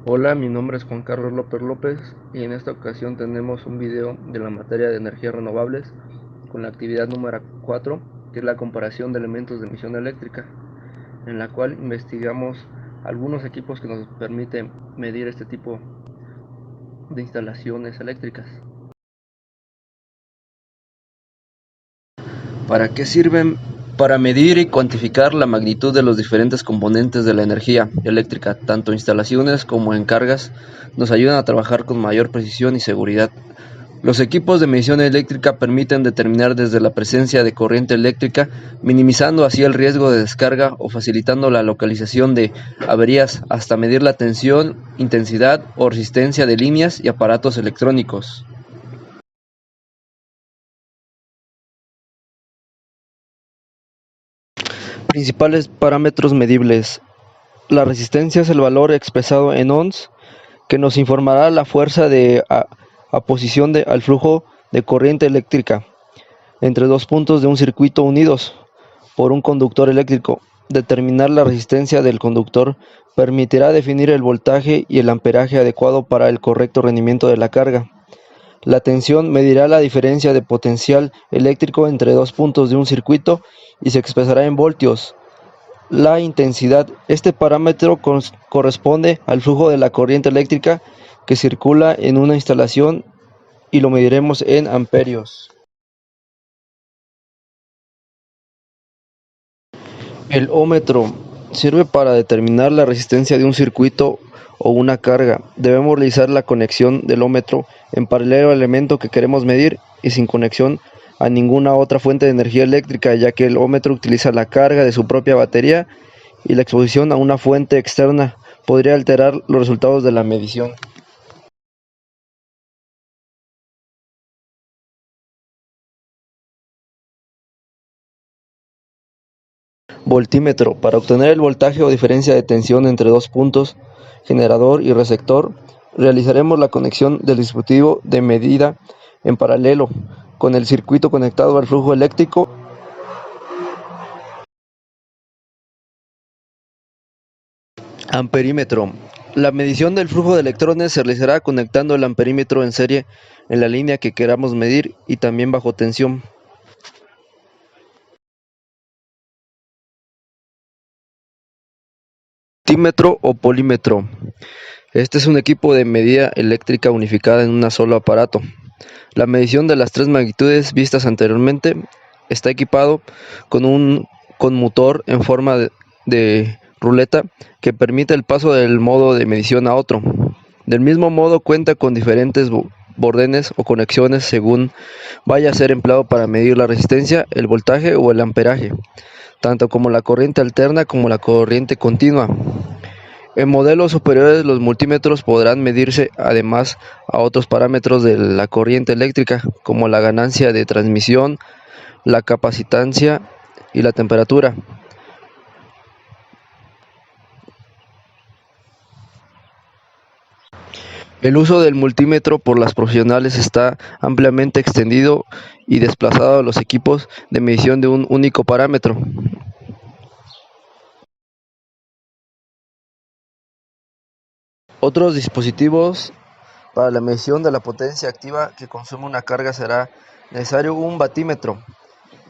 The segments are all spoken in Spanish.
Hola, mi nombre es Juan Carlos López López y en esta ocasión tenemos un video de la materia de energías renovables con la actividad número 4, que es la comparación de elementos de emisión eléctrica, en la cual investigamos algunos equipos que nos permiten medir este tipo de instalaciones eléctricas. ¿Para qué sirven? Para medir y cuantificar la magnitud de los diferentes componentes de la energía eléctrica, tanto instalaciones como en cargas, nos ayudan a trabajar con mayor precisión y seguridad. Los equipos de medición eléctrica permiten determinar desde la presencia de corriente eléctrica, minimizando así el riesgo de descarga o facilitando la localización de averías, hasta medir la tensión, intensidad o resistencia de líneas y aparatos electrónicos. Principales parámetros medibles. La resistencia es el valor expresado en ohms que nos informará la fuerza de aposición al flujo de corriente eléctrica entre dos puntos de un circuito unidos por un conductor eléctrico. Determinar la resistencia del conductor permitirá definir el voltaje y el amperaje adecuado para el correcto rendimiento de la carga. La tensión medirá la diferencia de potencial eléctrico entre dos puntos de un circuito y se expresará en voltios. La intensidad. Este parámetro corresponde al flujo de la corriente eléctrica que circula en una instalación y lo mediremos en amperios. El ómetro sirve para determinar la resistencia de un circuito o una carga. Debemos realizar la conexión del ómetro en paralelo al elemento que queremos medir y sin conexión a ninguna otra fuente de energía eléctrica, ya que el ómetro utiliza la carga de su propia batería y la exposición a una fuente externa podría alterar los resultados de la medición. Voltímetro. Para obtener el voltaje o diferencia de tensión entre dos puntos, generador y receptor, realizaremos la conexión del dispositivo de medida en paralelo con el circuito conectado al flujo eléctrico. Amperímetro. La medición del flujo de electrones se realizará conectando el amperímetro en serie en la línea que queramos medir y también bajo tensión. Voltímetro o polímetro. Este es un equipo de medida eléctrica unificada en un solo aparato. La medición de las tres magnitudes vistas anteriormente está equipado con un conmutador en forma de ruleta que permite el paso del modo de medición a otro. Del mismo modo cuenta con diferentes bordones o conexiones según vaya a ser empleado para medir la resistencia, el voltaje o el amperaje, tanto como la corriente alterna como la corriente continua. En modelos superiores los multímetros podrán medirse además a otros parámetros de la corriente eléctrica, como la ganancia de transmisión, la capacitancia y la temperatura. El uso del multímetro por las profesionales está ampliamente extendido y desplazado a los equipos de medición de un único parámetro. Otros dispositivos para la medición de la potencia activa que consume una carga será necesario un batímetro,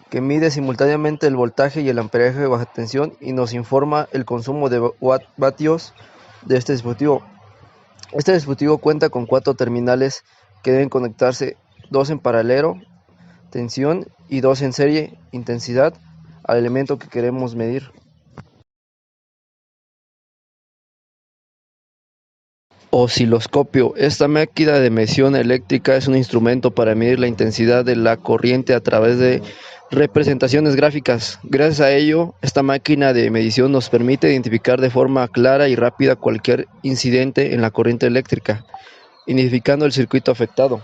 que mide simultáneamente el voltaje y el amperaje baja tensión y nos informa el consumo de vatios de este dispositivo. Este dispositivo cuenta con 4 terminales que deben conectarse, 2 en paralelo, tensión, y 2 en serie, intensidad, al elemento que queremos medir. Osciloscopio. Esta máquina de medición eléctrica es un instrumento para medir la intensidad de la corriente a través de representaciones gráficas. Gracias a ello, esta máquina de medición nos permite identificar de forma clara y rápida cualquier incidente en la corriente eléctrica, identificando el circuito afectado.